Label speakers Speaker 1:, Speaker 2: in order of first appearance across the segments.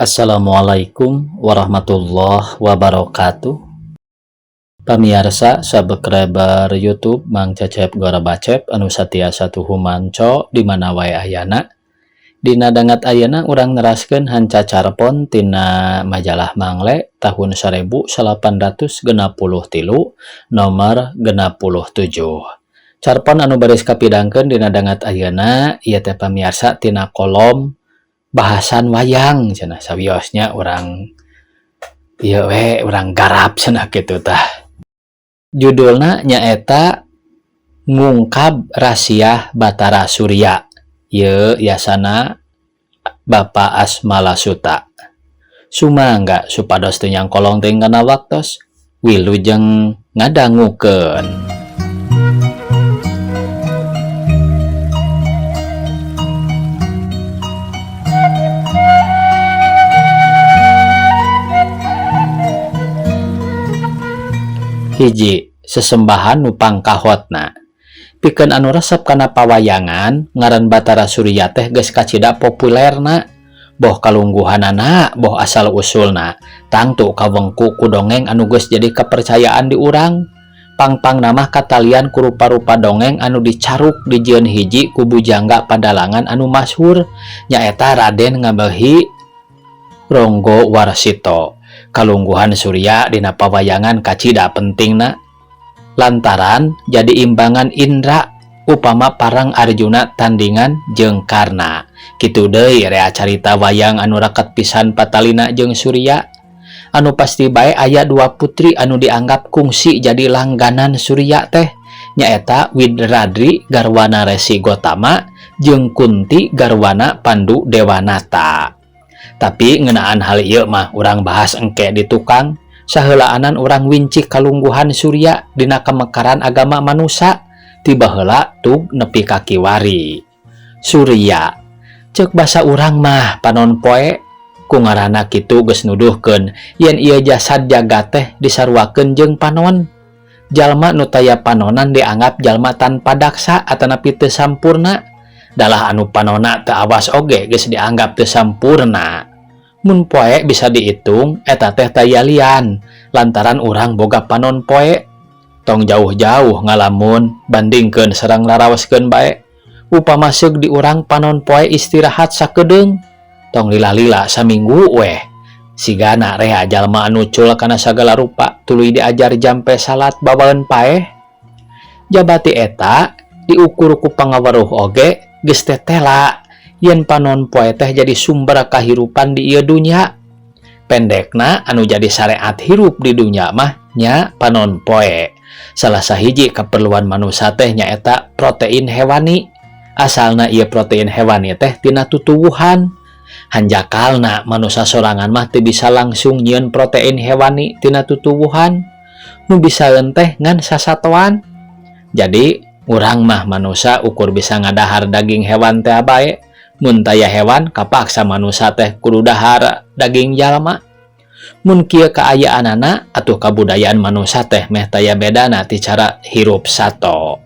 Speaker 1: Assalamualaikum warahmatullahi wabarakatuh. Pamirsa subscriber YouTube Mang Cecep Gora Bacep anu satiasa tuhumanco di mana wae ayana. Dina dangat ayana urang neraskeun hanca carpon tina majalah Mangle tahun 1863 nomor 67. Carpon anu baris kapidangkeun dina dangat ayana ieu teh pamirsa tina kolom bahasan wayang cenah sawiosnya orang ieu we urang garap cenah kitu tah. Judulna nyaeta Ngungkab Rasiah Batara Surya. Ieu yasana Bapak Asmala Suta. Sumangga supados teu nyangkolong teuing kana waktos wilujeng ngadangukeun. Hiji, sesembahan nu pangkahotna. Pikeun anu resep kana pawayangan, ngaran Batara Surya teh geus kacida populerna. Boh kalungguhanana, boh asal usulna, tangtu kawengku ku dongeng anu geus jadi kepercayaan di urang. Pangpang namah katalian ku rupa-rupa dongeng anu dicaruk dijieun hiji ku bujangga padalangan anu masyhur, nyaeta Raden Ngabeuhi Ronggo Warsito. Kalungguhan Surya dina pawayangan kacida pentingna lantaran jadi imbangan indra upama parang Arjuna tandingan jeung Karna. Kitu deui rea carita wayang anu raket pisan patalina jeung Surya. Anu pasti bae aya dua putri anu dianggap kungsi jadi langganan Surya teh nyaeta Widradri garwana Resi Gotama jeung Kunti garwana Pandu Dewanata. Tapi ngeunaan hal ieu mah urang bahas engke di tukang. Saheulaanan urang wincik kalungguhan Surya dina kamekaran agama manusia, tiba heula tug nepi ka kiwari. Surya ceuk basa urang mah panon poe, ku ngaranna kitu geus nuduhkeun yen ieu jasad jagat teh disarwakeun jeung panon. Jalma nu taya panonan dianggap jalma tanpa daksa atanapi teu sampurna. Dalah anu panonna teu awas oge geus dianggap teu sampurna. Mun poe bisa diitung eta teh taya lian lantaran urang boga panon poe. Tong jauh-jauh ngalamun bandingkeun sareng laraoskeun bae. Upama seug di urang panon poe istirahat sakedeung, tong lila-lila saminggu weh. Sigana rea jalma anu cul kana sagala rupa tuluy diajar jampe salat babaeun paeh. Jabati eta diukur ku pangaweruh oge geus teh tela yen panon poe teh jadi sumber kahirupan di ieu dunya. Pendekna anu jadi syariat hirup di dunya mah nya panon poe. Salah sahiji keperluan manusia teh nyaeta protein hewani. Asalna ieu protein hewani teh tina tutuwuhan. Hanjakalna manusia sorangan mah teu bisa langsung nyieun protein hewani tina tutuwuhan. Nu bisaeun teh ngan sasatoan. Jadi urang mah manusia ukur bisa ngadahar daging hewan teh bae. Mun taya hewan kapaksa manusia teh kudu dahar daging jalma. Mun kieu kaayaanana atuh kabudayaan manusia teh meh taya bedana ti cara hirup sato.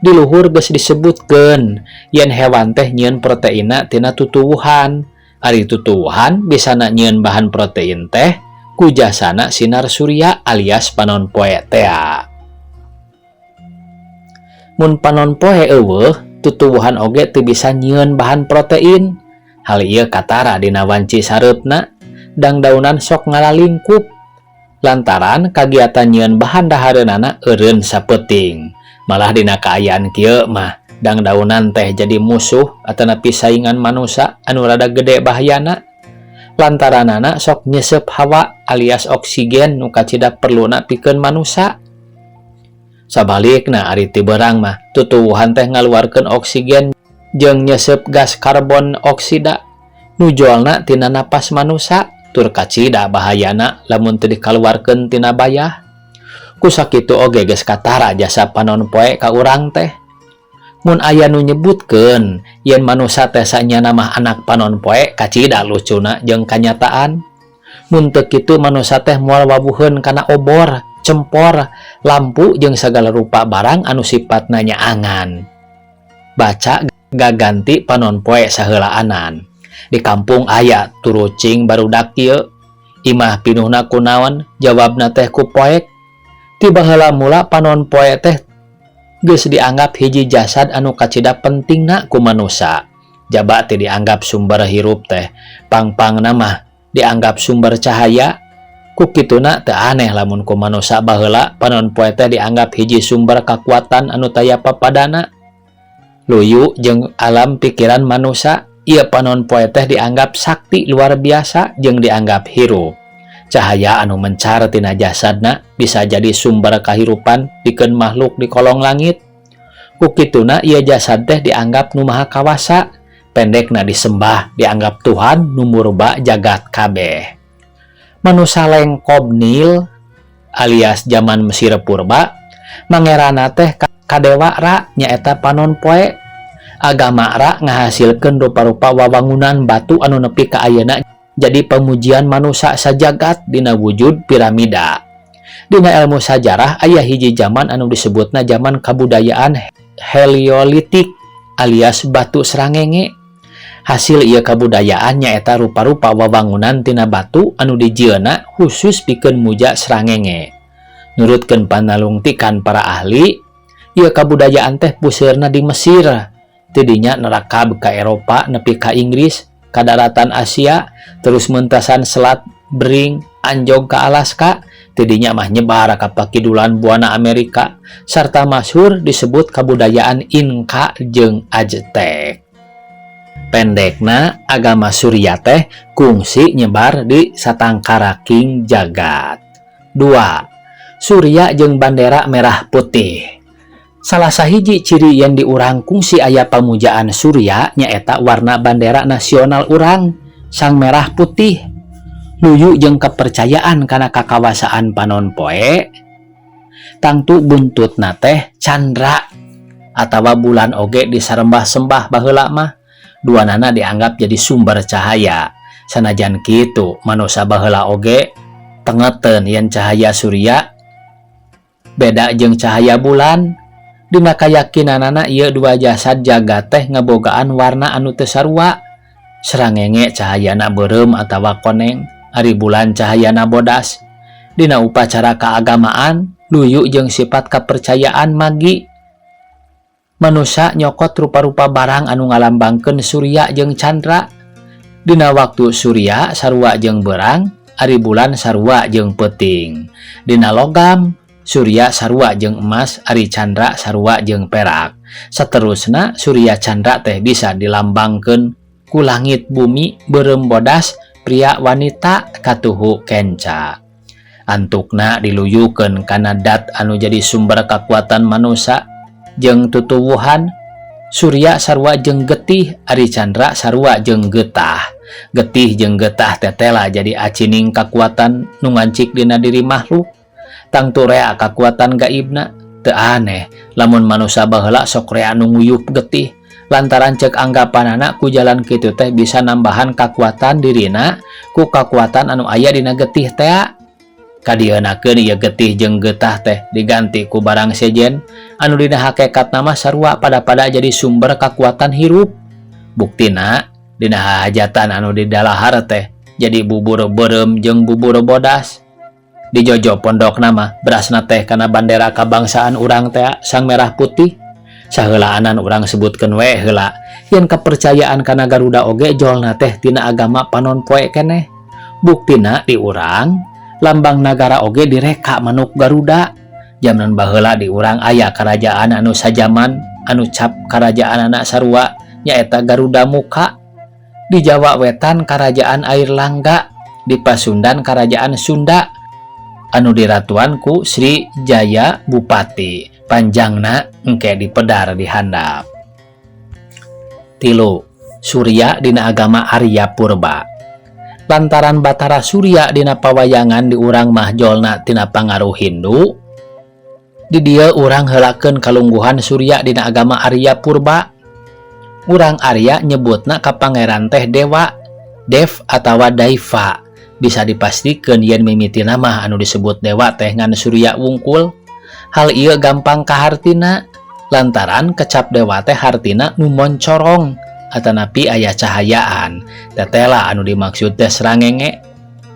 Speaker 1: Di luhur geus disebutkeun yen hewan teh nyieun proteinna tina tutuwuhan. Ari tutuwuhan bisana nyieun bahan protein teh ku jasana sinar surya alias panon poe teh. Mun panon poe eueuh tutuwuhan oge teu bisa nyieun bahan protein. Hal ieu katara dina wanci sareupna dangdaunan sok ngalalingkup lantaran kagiatan nyieun bahan dahareunana eureun sapeuting. Malah dina kaayaan kieu mah dangdaunan teh jadi musuh atanapi saingan manusia anu rada gede bahayana lantaranana sok nyesep hawa alias oksigen nu kacida perluna pikeun manusia. Sabalikna ari ti beurang mah tutuwuhan teh ngaluarkeun oksigen jeung nyesep gas karbon oksida nu joalna tina napas manusia tur kacida bahayana lamun teu dikaluarkeun tina bayah. Kusakitu oge geus katara jasa panon poe ka urang teh. Mun aya nu nyebutkeun yen manusia teh sanyana mah anak panon poe kacida lucuna jeung kanyataan. Mun teu kitu manusia teh moal wawuheun kana obor, cempor, lampu jeung sagala rupa barang anu sipatna nyaangan. Baca gaganti panon poe saheulaanan. Di kampung aya turucing barudak kieu. Imah pinuhna kunaon? Jawabna teh ku poek. Ti baheula mula panon poek teh geus dianggap hiji jasad anu kacida pentingna ku manusa. Jaba teh dianggap sumber hirup teh. Pang-pangna mah dianggap sumber cahaya. Ku kituna teu aneh lamun ku manusa baheula panon poe teh dianggap hiji sumber kakuatan anu taya papadana. Luyu jeung alam pikiran manusa, ieu panon poe teh dianggap sakti luar biasa jeung dianggap hirup. Cahaya anu mencar tina jasadna bisa jadi sumber kahirupan pikeun makhluk di kolong langit. Ku kituna ieu jasad teh dianggap nu maha kawasa, pendekna disembah dianggap Tuhan nu murba jagat kabeh. Manusa lengkob Nil alias zaman Mesir purba mangerana teh kadewa Ra nyaeta panon poe. Agama Ra ngahasilkeun rupa-rupa wawangunan batu anu nepi ka ayeuna jadi pemujian manusa sajagat dina wujud piramida. Dina ilmu sajarah aya hiji zaman anu disebutna zaman kabudayaan Heliolitik alias batu srangenge. Hasil ieu kabudayaan nyaeta rupa-rupa wawangunan tina batu anu dijieuna khusus pikeun muja srangenge. Nurutkeun panalungtikan para ahli, ieu kabudayaan teh puseurna di Mesir. Tidinya nerakab ka Eropa nepi ka Inggris, ka daratan Asia, terus mentasan Selat Bering anjog ka Alaska, tidinya mah nyebar ka pakidulan buana Amerika, sarta masyhur disebut kabudayaan Inka jeung Aztec. Pendekna agama Surya teh kungsi nyebar di satangkaraking jagat. 2. Surya jeung bandera merah putih. Salah sahiji ciri yang diurang kungsi aya pamujaan Surya nyaeta warna bandera nasional urang sang merah putih. Luyu jeung kepercayaan kana kakawasaan panon poe tangtu buntutna teh candra atawa bulan oge disarembah-sembah baheula mah. Duanana dianggap jadi sumber cahaya. Sanajan kitu manusa baheula oge tengeteun yen cahaya Surya beda jeung cahaya bulan. Dina kayakinanana ieu dua jasad jagat teh ngabogaan warna anu teu sarua. Srangenge cahayana beureum atawa koneng, ari bulan cahayana bodas. Dina upacara keagamaan, luyu jeung sifat kepercayaan magi. Manusa nyokot rupa-rupa barang anu ngalambangkeun Surya jeung Candra. Dina waktu Surya sarua jeung beurang, ari bulan sarua jeung peuting. Dina logam Surya sarua jeung emas, ari Candra sarua jeung perak. Saterusna Surya Candra teh bisa dilambangkeun ku langit bumi beureum bodas, pria wanita katuhu kenca. Antukna diluyukeun kana dat anu jadi sumber kekuatan manusa jeung tutuwuhan. Surya sarua jeung getih, ari Candra sarua jeung getah. Getih jeung getah tetela jadi acining kekuatan nu ngancik dina diri makhluk. Tangtu rea kekuatan gaibna. Teu aneh lamun manusa baheula sok rea nu nguyup getih, lantaran cek anggapanana ku jalan kitu teh bisa nambahan kekuatan dirina ku kekuatan anu aya dina getih teh. Kadienakeun ieu getih jeung getah teh diganti ku barang sejen anu dina hakikatna mah sarua pada jadi sumber kekuatan hirup. Buktina dina hajatan anu di dalahar teh jadi bubur beureum jeung bubur bodas. Di jojo pondok nama berasna teh kana bandera kabangsaan urang teh sang merah putih. Saheulaanan urang sebutkeun we heula yen kepercayaan kana Garuda oge jolna teh tina agama panon poe keneh. Buktina di urang lambang nagara oge direka manuk Garuda. Zaman baheula di urang aya karajaan anu sajaman anu cap karajaan anak sarua nyaeta Garuda Muka. Di Jawa Wetan karajaan Air Langga, di Pasundan karajaan Sunda anu diratuan ku Sri Jaya Bupati, panjangna engke dipedar di handap. 3. Surya dina agama Arya Purba. Lantaran Batara Surya dina pawayangan di urang mah jolna tina pangaruh Hindu, di dieu urang heulakeun kalungguhan Surya dina agama Arya Purba. Urang Arya nyebutna ka pangeran teh dewa, Dev atawa Daiva. Bisa dipastikeun yen mimiti nama anu disebut dewa teh ngan Surya wungkul. Hal ieu gampang kahartina lantaran kecap dewa teh hartina nu moncorong atanapi aya cahayaan. Tetela anu dimaksud teh srangenge.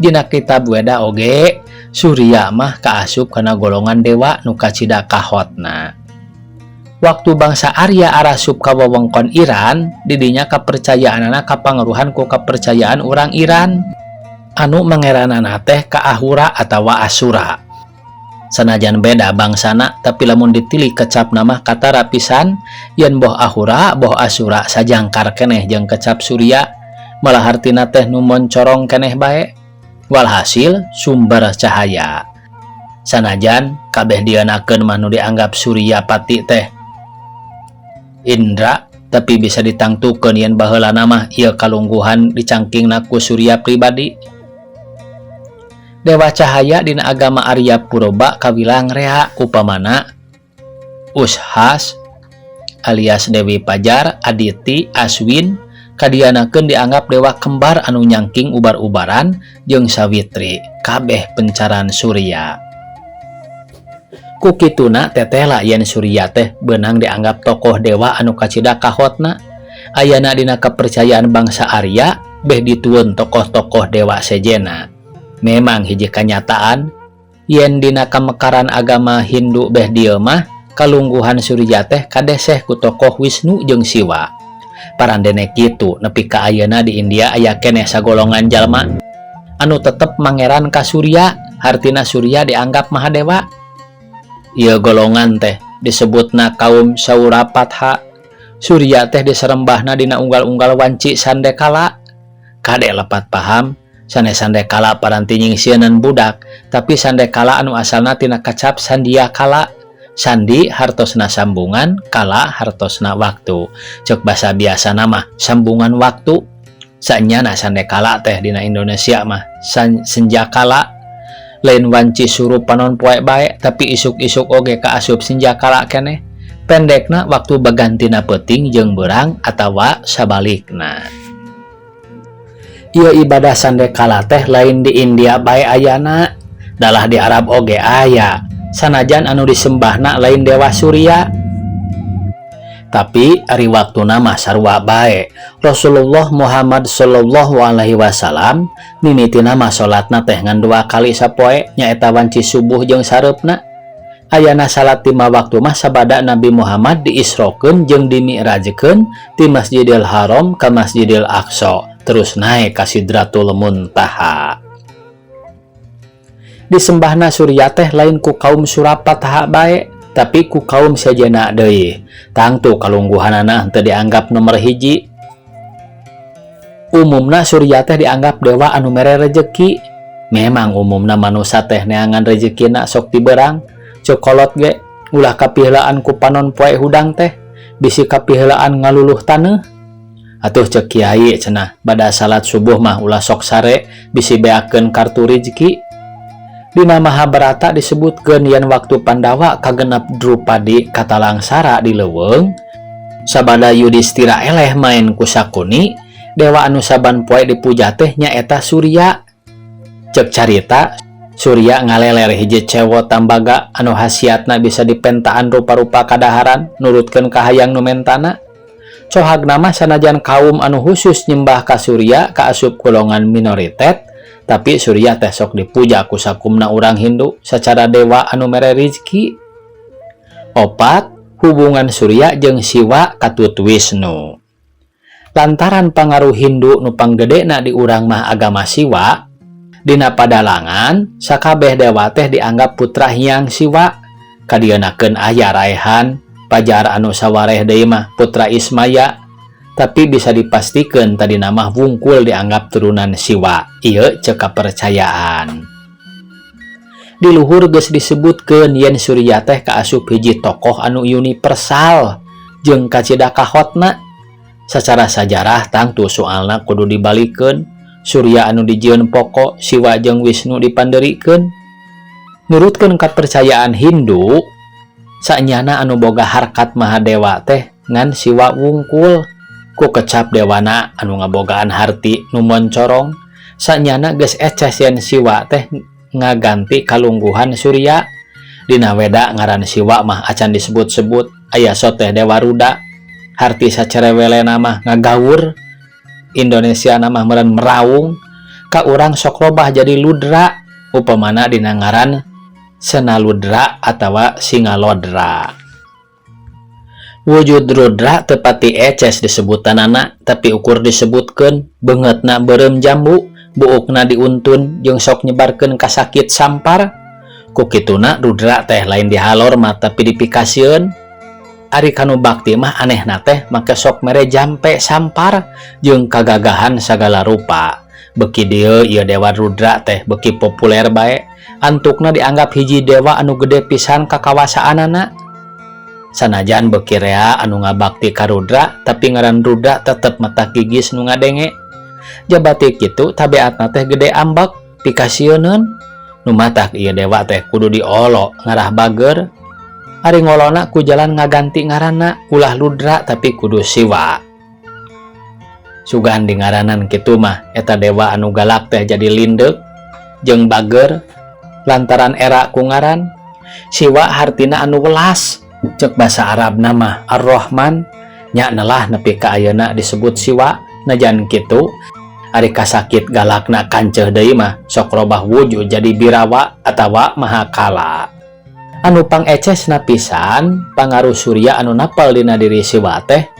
Speaker 1: Dina kitab Weda oge Surya mah kaasup kana golongan dewa nu kacida kahotna. Waktu bangsa Arya arasup ka wewengkon Iran, didinya kapercayaanana kapangaruhan ku kapercayaan urang Iran anu mangeranana teh ka Ahura atawa Asura. Sanajan beda bangsana, tapi lamun ditilih kecap nama kata rapisan, yen boh Ahura boh Asura sajangkar keneh jeung kecap Surya, malah hartina teh nu moncorong keneh bae. Walhasil sumber cahaya. Sanajan kabeh dieunakeun mah nu dianggap Surya pati teh Indra, tapi bisa ditangtukeun yen baheulana mah ieu kalungguhan dicangkingna ku Surya pribadi. Dewa cahaya dina agama Arya Puroba kabilang rea upamana Ushas alias Dewi Pajar, Aditi, Aswin kadianakeun dianggap dewa kembar anu nyangking ubar-ubaran jeung Sawitri, kabeh pencaran Surya. Ku kituna tetela yen Surya teh beunang dianggap tokoh dewa anu kacida kahotna. Ayana dina kepercayaan bangsa Arya beh ditueun tokoh-tokoh dewa sejena. Memang hiji kanyataan yen dina kamekaran agama Hindu beh dieu mah kalungguhan Surya teh kadeseh ku tokoh Wisnu jeung Siwa. Parandene kitu nepi ka ayeuna di India aya keneh sagolongan jalma anu tetep mangeran ka Surya, hartina Surya dianggap Mahadewa. Ieu golongan teh disebutna kaum Saurapatha. Surya teh diserembahna dina unggal-unggal wanci sandekala. Kade lepat paham, sanes sandekala paranti nyingsieunan budak, tapi sandekala anu asalna tina kacap sandiakala. Sandi hartosna sambungan, kala hartosna waktu. Cek basa biasa nama sambungan waktu. Sanyana sandekala teh dina Indonesia mah senjakala. Lain wanci surup panon poe bae, tapi isuk-isuk oge kaasup senjakala keneh. Pendekna waktu bagantina peuting jeung beurang atawa sabalikna. Ieu ibadah sandekala teh lain di India bae ayana, dalah di Arab oge aya. Sanajan anu disembahna lain Dewa Surya, tapi ari waktuna mah sarua bae. Rasulullah Muhammad sallallahu alaihi wasallam mimitina mah salatna teh ngan 2 kali sapoe, nyaeta wanci subuh jeung sareupna. Ayana salat 5 waktu mah sabada Nabi Muhammad diisrokeun jeung dimi'rajkeun ti Masjidil Haram ka Masjidil Aqsa, terus naik ka Sidratul Muntaha. Disembahna Surya teh lain ku kaum Surapatha bae, tapi ku kaum sejena deui. Tangtu kalungguhanana teu dianggap nomor hiji. Umumna Surya teh dianggap dewa anu mere rejeki. Memang umumna manusia teh neangan rezekina sok tiberang. Cokolot ge ulah kapiheulaan ku panon poe hudang teh, bisi kapiheulaan ngaluluh taneuh. Atuh cek kiai cenah, bada salat subuh mah ulah sok sare bisi beakeun kartu rezeki. Dina Mahabharata disebutkeun yen waktu Pandawa kagenep Drupadi katalangsara di leuweung, sabada Yudhistira eleh main ku Sakuni, dewa anu saban poe dipuja teh nyaeta Surya. Cek carita, Surya ngaleler hiji cewek tambaga anu hasiatna bisa dipentaan rupa-rupa kadaharan nurutkeun kahayang nu mentana. Cohagna mah sanajan kaum anu khusus nyembah ka Surya kaasup golongan minoritet, tapi Surya teh sok dipuja ku sakumna urang Hindu secara dewa anu mere rezeki. 4. Hubungan Surya jeung Siwa katut Wisnu. Lantaran pangaruh Hindu nu panggedena di urang mah agama Siwa, dina padalangan sakabeh dewa teh dianggap putra Hyang Siwa. Kadienakeun aya Raihan, Pajar anu sawareh deui mah putra Ismaya, tapi bisa dipastikeun tadi nama wungkul dianggap turunan Siwa. Ieu cek kapercayaan. Di luhur geus disebutkeun yen Surya teh kaasup hiji tokoh anu universal jeung kacida kahotna. Sacara sajarah tangtu soalna kudu dibalikeun. Surya anu dijieun pokok, Siwa jeung Wisnu dipanderikeun. Nurutkeun kapercayaan Hindu, sanyana anu boga harkat Mahadewa teh ngan Siwa wungkul. Ku kecap dewana anu ngabogaan harti nu moncorong, sanyana geus eces yen Siwa teh ngaganti kalungguhan Surya. Dina Weda ngaran Siwa mah acan disebut-sebut aya soteh Dewa Ruda. harti sacerewelena mah ngagaur, Indonesia nama meureun meraung, ka urang sok lobah jadi ludra, upamana dina ngaran Senaludra atawa Singalodra. Wujud rudra tepati eces disebutanana, tapi ukur disebutkeun beungeutna beureum jambu, buukna diuntun jeung sok nyebarkeun kasakit sampar. Ku kituna rudra teh lain dihalor mah tapi dipikasieun. Ari kanu bakti mah anehna teh make sok mere jampe sampar jeung kagagahan sagala rupa. Beki dieu ieu dewa rudra teh beki populer bae, antukna dianggap hiji dewa anu gede pisan kakawasaanana. Sanajan beki rea anu ngabakti ka rudra, tapi ngaran rudra tetep mata gigis nu ngadenge. Jabati kitu tabeatna teh gede ambek pikasieun. Nu matak ieu dewa teh kudu diolo ngarah bager. Ari ngolona ku jalan ngaganti ngaranna ulah rudra tapi kudu Siwa. Sugan di ngaranan kitu mah eta dewa anu galak teh jadi lindeuk jeung bager lantaran era ku ngaran. Siwa hartina anu welas, cek bahasa Arab nama Ar-Rahman, nya nelah nepi ka ayeuna disebut Siwa. Najan kitu ari kasakit galakna kanceuh deui mah sok robah wujud jadi Birawa atawa Mahakala. Anu pangecesna pisan pangaruh surya anu napal dina diri Siwa teh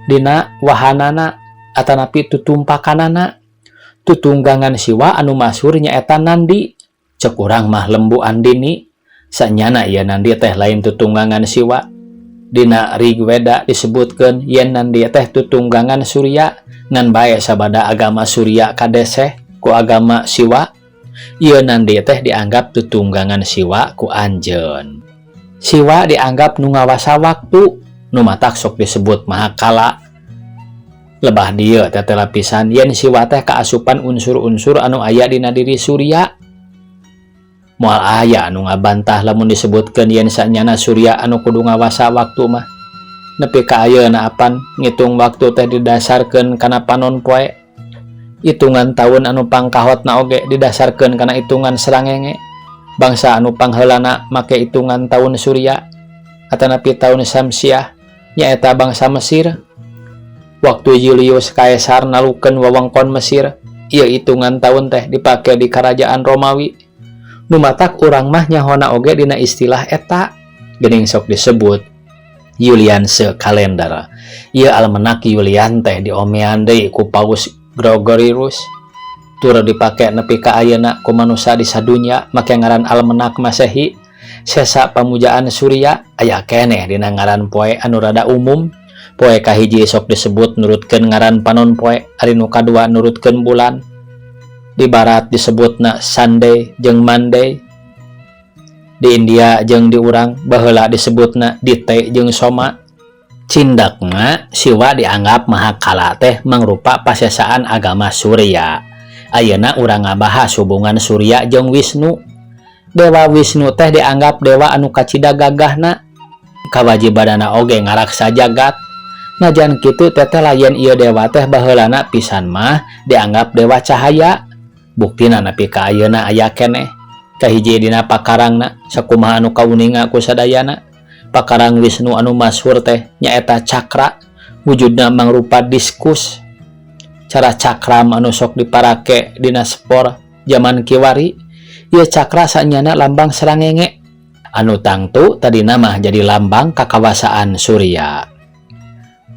Speaker 1: dina wahanana atanapi tutumpakanana. Tutunggangan Siwa anu masyhur nyaeta Nandi, cek urang mah Lembu Andini. Sanyana ieu Nandi teh lain tutunggangan Siwa. Dina Rigweda disebutkeun yen Nandi teh tutunggangan surya, ngan bae sabada agama surya kadeseh ku agama Siwa. Ieu Nandi teh dianggap tutunggangan Siwa ku anjeun. Siwa dianggap nu ngawasa waktu, nu matak sok disebut Mahakala. Lebah dieu teh lapisan yen Siwa teh kaasupan unsur-unsur anu aya dina diri surya. Moal aya anu ngabantah lamun disebutkeun yen sanyana surya anu kudu ngawasa waktu mah. Nepi ka ayeuna apan ngitung waktu teh didasarkeun kana panon poe. Hitungan tahun anu pangkahotna oge didasarkeun kana hitungan srangenge. Bangsa anu pangheulana make hitungan tahun surya atanapi tahun Syamsiah nyaeta bangsa Mesir. Waktu Julius Kaisar nalukeun wewengkon Mesir, ieu hitungan tahun teh dipake di kerajaan Romawi. Nu matak urang mah nyahona oge dina istilah eta, geuning sok disebut Julianse kalender. Ieu almanak Julian teh diomean deui ku Paus Gregorius. Tur dipake nepi ka ayeuna ku manusia di sadunya make ngaran almanak Masehi. Sesa pamujaan surya aya keneh dina ngaran poe anu rada umum. Poe kahiji sok disebut nurutkeun ngaran panon poe, ari nu kadua nurutkeun bulan. Di barat disebutna Sunday jeung Monday. Di India jeung di urang baheula disebutna Dite jeung Soma. Cindakna Siwa dianggap Mahakala teh mangrupa pasesaan agama surya. Ayeuna urang ngabahas hubungan surya jeung Wisnu. Dewa Wisnu teh dianggap dewa anu kacida gagahna. Kawajibanana oge ngaraksa jagat. Najan kitu teteh layan ieu dewa teh baheulana pisan mah dianggap dewa cahaya. Buktina nepi ka ayeuna aya keneh. Kahiji dina pakarangna sakumaha anu kauninga ku sadayana. Pakarang Wisnu anu masyhur teh nyaeta cakra, wujudna mangrupa diskus. Cara cakram anu sok diparake dina spor zaman kiwari, ieu cakra sanyana lambang srangenge. Anu tangtu tadina mah jadi lambang kakawasaan surya.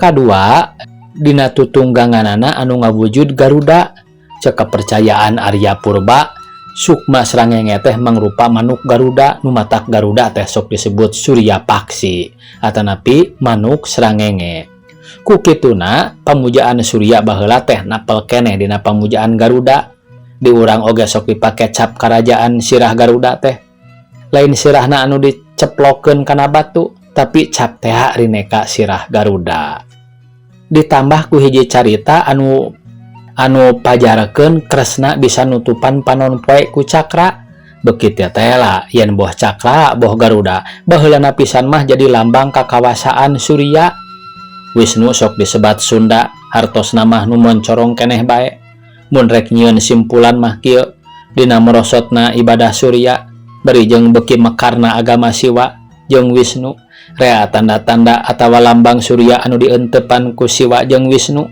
Speaker 1: Kadua, dina tutungganganana anu ngawujud Garuda, cek kepercayaan Arya Purba, sukma srangenge teh mangrupa manuk Garuda, nu matak Garuda teh sok disebut Surya Paksi, atanapi manuk srangenge. Ku kituna pamujaan surya baheula teh napel keneh dina pamujaan Garuda. Di urang oge sok dipake cap karajaan sirah Garuda teh. Lain sirahna anu diceplokeun kana batu, tapi cap teh rineka sirah Garuda. Ditambah ku hiji carita anu pajarkeun Kresna bisa nutupan panon poe ku cakra. Bekitu teh lah yen boh cakra boh Garuda baheulana pisan mah jadi lambang kakawasaan surya. Wisnu sok disebat Sunda, hartosna mah nu moncorong keneh bae. Mun rek nyieun simpulan mah kieu dina merosotna ibadah surya bari jeung beki mekarna agama Siwa jeung Wisnu rea tanda-tanda atawa lambang surya anu dientepan ku Siwa jeung Wisnu.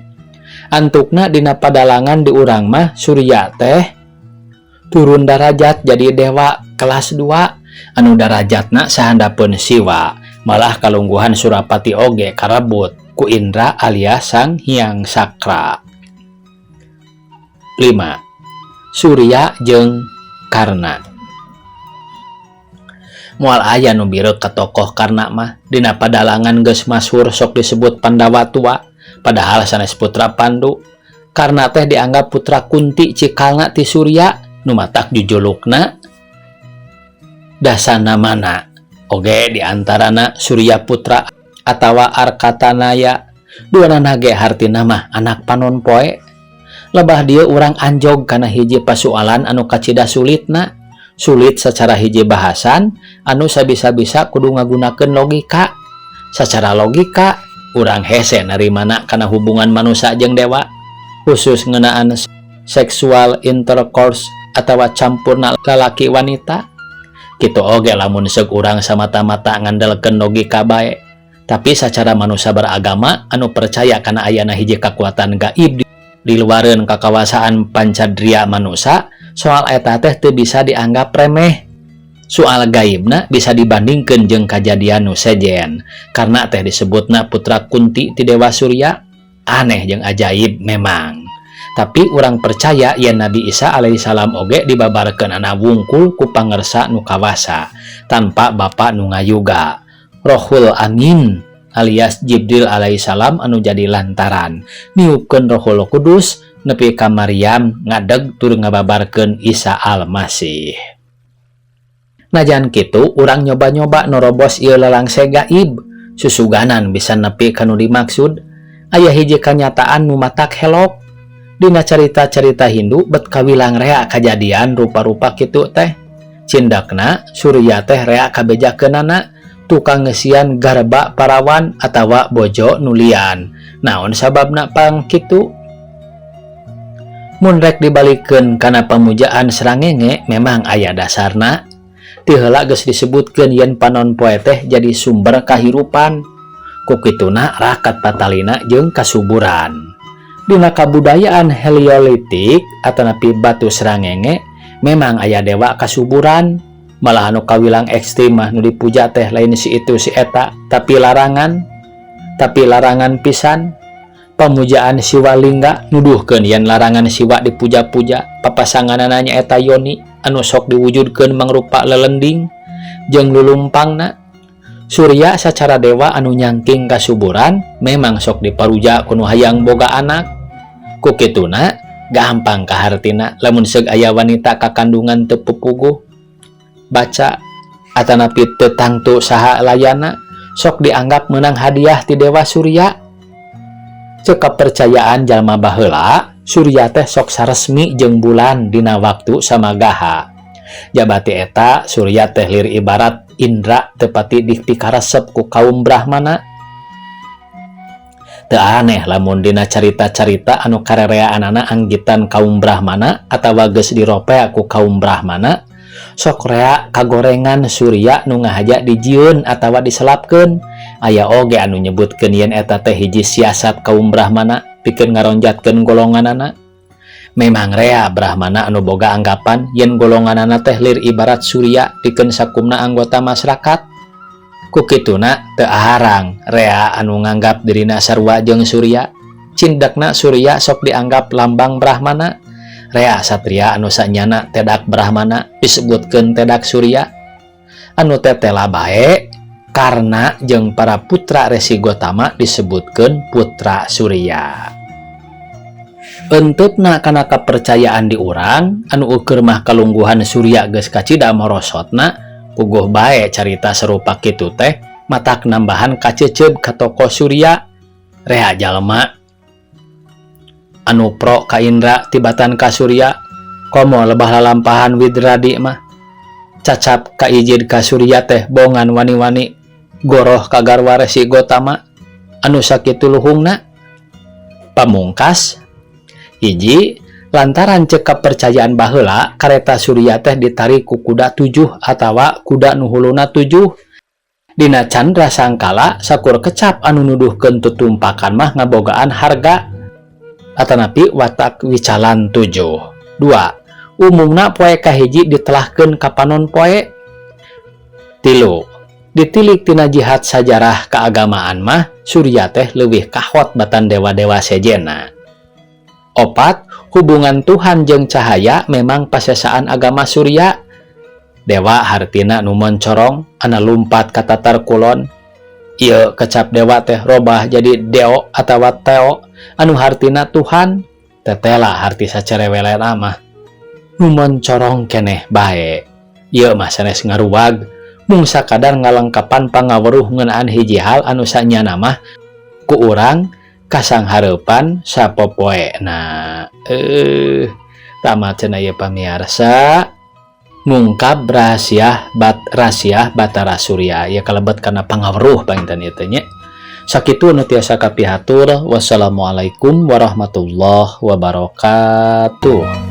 Speaker 1: Antukna dina padalangan di urang mah surya teh turun derajat jadi dewa kelas 2 anu derajatna sahandapeun Siwa, malah kalungguhan Surapati oge karebut ku Indra alias Sang Hyang Sakra. 5. Surya jeung Karna. Moal aya nu birek ka tokoh Karna mah dina padalangan geus masyhur sok disebut Pandawa tua, padahal sanes putra Pandu. Karna teh dianggap putra Kunti cikalna ti Surya nu matak jujulukna Dasanamana. Oge diantarana Surya Putra atawa Arkatanaya. Duanana ge hartina mah anak panon poe. Lebah dieu urang anjog kana hiji pasualan anu kacida sulitna. Sulit secara hiji bahasan anu sabisa-bisa kudu ngagunakeun logika. Secara logika urang hese narimana kana hubungan manusia jeung dewa, khusus ngeunaan seksual intercourse atawa campurna lalaki wanita. Kitu oge lamun seug urang samata-mata ngandelkeun logika bae. Tapi secara manusia beragama anu percaya kana ayana hiji kakuatan gaib di luareun kakawasaan pancadria manusia, soal eta teh teu bisa dianggap remeh. Soal gaibna bisa dibandingkeun jeung kajadian nu sejen. Karena teh disebutna putra Kunti ti Dewa Surya, aneh jeung ajaib memang. Tapi urang percaya yen Nabi Isa alaihissalam oge dibabarkeun ana wungkul ku pangersa nu kawasa tanpa bapa nu ngayuga. Rohul Amin alias Jibril alaihissalam anu jadi lantaran niupkeun Rohul Kudus nepi ka Maryam ngadeg tur ngababarkeun Isa Almasih. Najan kitu urang nyoba-nyoba nerobos ieu lelangse gaib susuganan bisa nepi ka nu dimaksud. Aya hiji kanyataan nu matak helok dina carita-carita Hindu bet kawilang rea kajadian rupa-rupa kitu teh. Cindakna Surya teh rea kabejakeunana tukang ngesian garba parawan atawa bojo nulian. Naon sababna pang kitu? Mun rek dibalikeun kana pamujaan srangenge memang aya dasarna. Ti heula geus disebutkeun yen panon poe teh jadi sumber kahirupan. Ku kituna rakat patalina jeung kasuburan. Dina kabudayaan Heliolitik atanapi batu srangenge memang aya dewa kasuburan. Malah anu kawilang ekstrim mah nu dipuja teh lain si itu si eta, tapi larangan pisan. Pamujaan Siwalingga nuduhkeun yen larangan Siwa dipuja-puja. Papasanganana nyaeta Yoni anu sok diwujudkeun mangrupa lelending jeung lulumpangna. Surya sacara dewa anu nyangking kasuburan memang sok diparuja ku nu hayang boga anak. Ku kituna gampang kahartina lamun seug aya wanita kakandungan teu pupuguh. Baca atanapi tetangtu saha layana sok dianggap menang hadiah ti Dewa Surya. Cek kepercayaan jalma baheula Surya teh sok saresmi jeung bulan dina waktu samagaha. Jabati eta Surya teh lir ibarat Indra tepati dipikaresep ku kaum Brahmana. Teu aneh lamun dina carita-carita anu karereaanana anggitan kaum Brahmana atawa geus diropea ku kaum Brahmana sok rea kagorengan Surya nu ngahaja dijieun atawa diselapkeun. Aya oge anu nyebutkeun yen eta teh hiji siasat kaum Brahmana pikeun ngaronjatkeun golonganana. Memang rea Brahmana anu boga anggapan yen golonganana teh lir ibarat Surya pikeun sakumna anggota masyarakat. Ku kituna teu aharang rea anu nganggap dirina sarua jeung Surya. Cindakna Surya sok dianggap lambang Brahmana. Rea satria anu sanyana tedak Brahmana disebutkeun tedak Surya. Anu tetela bae Karna jeung para putra Resi Gotama disebutkeun putra Surya. Enteupna kana kapercayaan di urang anu ukur mah kalungguhan Surya geus kacida morosotna, puguh bae carita serupa kitu teh matak nambahan kaceuceub ka tokoh Surya. Rea jalma anu pro ka Indra tibatan ka Surya, komo lebah lalampahan Widradi mah cacap ka ijid ka Surya teh bongan wani-wani goroh ka garwa Resi Gotama anu sakitu luhungna. Pamungkas hiji lantaran cek kepercayaan baheula kareta Surya teh ditarik ku kuda 7 atawa kuda nu huluna 7. Dina Candra Sangkala sakur kecap anu nuduhkeun tutumpakan mah ngabogaan harga atanapi watak wicalan 7. 2. Umumna poe kahiji ditelahkeun ka panon poe. 3. Ditilik tina jihad sajarah keagamaan mah Surya teh leuwih kahot batan dewa-dewa sejenna. 4. Hubungan Tuhan jeung cahaya memang pasesaan agama Surya. Dewa hartina nu moncorong anu lumpat ka tatar kulon. Ieu kecap dewa teh robah jadi deo atawa teo anu hartina Tuhan. Tetela harti sacerewelena mah nu moncorong keneh bae. Ieu mah sanes ngaruwag mung sakadar ngalengkapan pangaweruh ngeunaan hiji hal anu sanyana mah ku urang kasang hareupan sapopoena. Tamat cenah ieu pamiarsa. Ngungkap rahasia Batara Surya ya kalebet karena pangaweruh panginten ieu teh nya. Sakitu nu tiasa kapihatur. Wassalamualaikum warahmatullahi wabarakatuh.